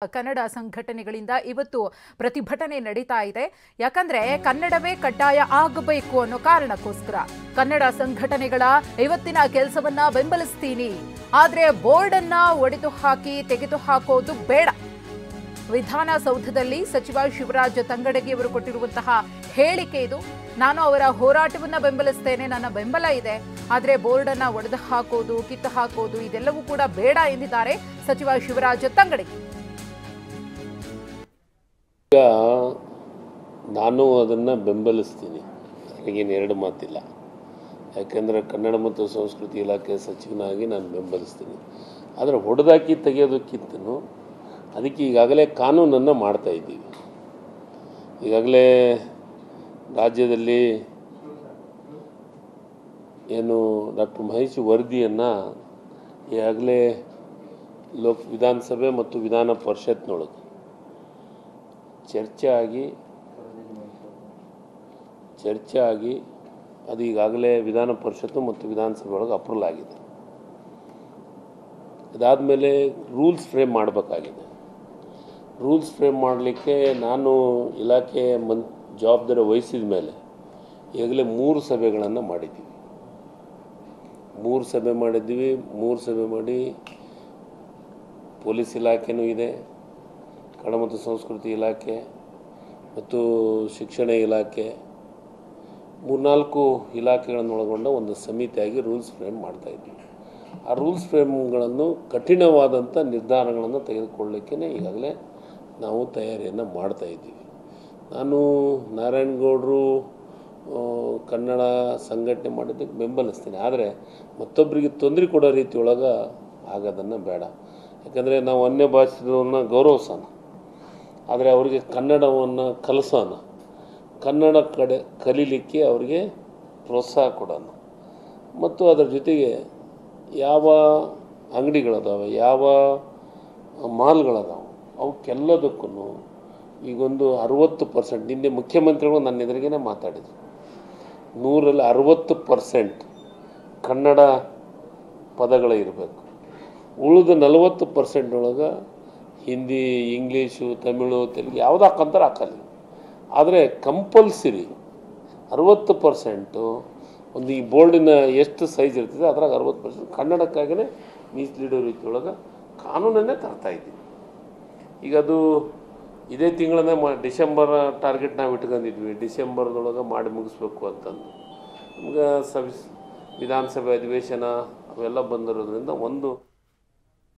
ಕನ್ನಡ ಸಂಘಟನೆಗಳಿಂದ ಇವತ್ತು ಪ್ರತಿಭಟನೆ ನಡೀತಾ ಇದೆ. ಯಾಕಂದ್ರೆ ಕನ್ನಡವೇ ಕಡ್ಡಾಯ ಆಗಬೇಕು ಅನ್ನೋ ಕಾರಣಕ್ಕೋಸ್ಕರ ಕನ್ನಡ ಸಂಘಟನೆಗಳ ಇವತ್ತಿನ ಕೆಲಸವನ್ನ ಬೆಂಬಲಿಸ್ತೀನಿ. ಆದ್ರೆ ಬೋರ್ಡ್ ಅನ್ನ ಒಡೆದು ಹಾಕಿ ತೆಗೆದು ಹಾಕೋದು ಬೇಡ. ವಿಧಾನಸೌಧದಲ್ಲಿ ಸಚಿವ ಶಿವರಾಜ ತಂಗಡಗಿ ಅವರು ಕೊಟ್ಟಿರುವಂತಹ ಹೇಳಿಕೆ ಇದು. ನಾನು ಅವರ ಹೋರಾಟವನ್ನ ಬೆಂಬಲಿಸ್ತೇನೆ, ನನ್ನ ಬೆಂಬಲ ಇದೆ. ಆದ್ರೆ ಬೋರ್ಡ್ ಅನ್ನ ಒಡೆದು ಹಾಕೋದು, ಕಿತ್ತು ಹಾಕೋದು ಇದೆಲ್ಲವೂ ಕೂಡ ಬೇಡ ಎಂದಿದ್ದಾರೆ ಸಚಿವ ಶಿವರಾಜ ತಂಗಡಗಿ. ಈಗ ನಾನು ಅದನ್ನು ಬೆಂಬಲಿಸ್ತೀನಿ, ನನಗೇನು ಎರಡು ಮಾತಿಲ್ಲ. ಯಾಕೆಂದರೆ ಕನ್ನಡ ಮತ್ತು ಸಂಸ್ಕೃತಿ ಇಲಾಖೆ ಸಚಿವನಾಗಿ ನಾನು ಬೆಂಬಲಿಸ್ತೀನಿ. ಆದರೆ ಹೊಡೆದಾಕಿ ತೆಗೆಯೋದಕ್ಕಿಂತನೂ ಅದಕ್ಕೆ ಈಗಾಗಲೇ ಕಾನೂನನ್ನು ಮಾಡ್ತಾಯಿದ್ದೀವಿ. ಈಗಾಗಲೇ ರಾಜ್ಯದಲ್ಲಿ ಏನು ಡಾಕ್ಟರ್ ಮಹೇಶ್ ವರದಿಯನ್ನು ಈಗಾಗಲೇ ವಿಧಾನಸಭೆ ಮತ್ತು ವಿಧಾನ ಪರಿಷತ್ನೊಳಗೆ ಚರ್ಚೆ ಆಗಿ ಅದು ಈಗಾಗಲೇ ವಿಧಾನ ಪರಿಷತ್ತು ಮತ್ತು ವಿಧಾನಸಭೆ ಒಳಗೆ ಅಪ್ರೂವಲ್ ಆಗಿದೆ. ಅದಾದಮೇಲೆ ರೂಲ್ಸ್ ಫ್ರೇಮ್ ಮಾಡಬೇಕಾಗಿದೆ. ರೂಲ್ಸ್ ಫ್ರೇಮ್ ಮಾಡಲಿಕ್ಕೆ ನಾನು ಇಲಾಖೆ ಜವಾಬ್ದಾರಿ ವಹಿಸಿದ ಮೇಲೆ ಈಗಾಗಲೇ 3 ಸಭೆಗಳನ್ನು ಮಾಡಿದ್ದೀವಿ. 3 ಸಭೆ ಮಾಡಿದ್ದೀವಿ. 3 ಸಭೆ ಮಾಡಿ ಪೊಲೀಸ್ ಇಲಾಖೆನೂ ಇದೆ, ಕನ್ನಡ ಮತ್ತು ಸಂಸ್ಕೃತಿ ಇಲಾಖೆ ಮತ್ತು ಶಿಕ್ಷಣ ಇಲಾಖೆ, 3-4 ಇಲಾಖೆಗಳನ್ನು ಒಳಗೊಂಡ ಒಂದು ಸಮಿತಿಯಾಗಿ ರೂಲ್ಸ್ ಫ್ರೇಮ್ ಮಾಡ್ತಾಯಿದ್ವಿ. ಆ ರೂಲ್ಸ್ ಫ್ರೇಮ್ಗಳನ್ನು ಕಠಿಣವಾದಂಥ ನಿರ್ಧಾರಗಳನ್ನು ತೆಗೆದುಕೊಳ್ಳಲಿಕ್ಕೆ ಈಗಾಗಲೇ ನಾವು ತಯಾರಿಯನ್ನು ಮಾಡ್ತಾಯಿದ್ದೀವಿ. ನಾನು ನಾರಾಯಣಗೌಡರು ಕನ್ನಡ ಸಂಘಟನೆ ಮಾಡೋದಕ್ಕೆ ಬೆಂಬಲಿಸ್ತೀನಿ. ಆದರೆ ಮತ್ತೊಬ್ಬರಿಗೆ ತೊಂದರೆ ಕೊಡೋ ರೀತಿಯೊಳಗೆ ಆಗೋದನ್ನು ಬೇಡ. ಯಾಕಂದರೆ ನಾವು ಅನ್ಯ ಭಾಷೆಯನ್ನು ಗೌರವಿಸೋಣ, ಆದರೆ ಅವರಿಗೆ ಕನ್ನಡವನ್ನು ಕಲಿಸೋಣ, ಕನ್ನಡ ಕಲೀಲಿಕ್ಕೆ ಅವರಿಗೆ ಪ್ರೋತ್ಸಾಹ ಕೊಡೋಣ. ಮತ್ತು ಅದರ ಜೊತೆಗೆ ಯಾವ ಅಂಗಡಿಗಳದಾವೆ, ಯಾವ ಮಾಲ್ಗಳದಾವೆ, ಅವಕ್ಕೆಲ್ಲದಕ್ಕೂ ಈಗೊಂದು 60%, ನಿನ್ನೆ ಮುಖ್ಯಮಂತ್ರಿಗಳು ನನ್ನ ಎದುರಿಗೇ ಮಾತಾಡಿದರು, 100ರಲ್ಲಿ 60% ಕನ್ನಡ ಪದಗಳಿರಬೇಕು. ಉಳಿದ 40% ಒಳಗೆ ಹಿಂದಿ, ಇಂಗ್ಲೀಷು, ತಮಿಳು, ತೆಲುಗು ಯಾವುದು ಹಾಕಂತಾರೆ ಹಾಕಲ್ಲ. ಆದರೆ ಕಂಪಲ್ಸರಿ 60% ಒಂದು ಈ ಬೋರ್ಡಿನ ಎಷ್ಟು ಸೈಜ್ ಇರ್ತದೆ ಅದ್ರಾಗ 60% ಕನ್ನಡಕ್ಕಾಗೇ ಮೀಸಲಿಡೋ ರೀತಿಯೊಳಗೆ ಕಾನೂನನ್ನೇ ತರ್ತಾಯಿದ್ದೀವಿ. ಈಗ ಅದು ಇದೇ ತಿಂಗಳನ್ನೇ ಡಿಸೆಂಬರ್ ಟಾರ್ಗೆಟ್ ನಾವು ಇಟ್ಕೊಂಡಿದ್ವಿ. ಡಿಸೆಂಬರ್ದೊಳಗೆ ಮಾಡಿ ಮುಗಿಸ್ಬೇಕು ಅಂತಂದು. ನಮ್ಗೆ ವಿಧಾನಸಭೆ ಅಧಿವೇಶನ ಅವೆಲ್ಲ ಬಂದಿರೋದ್ರಿಂದ ಒಂದು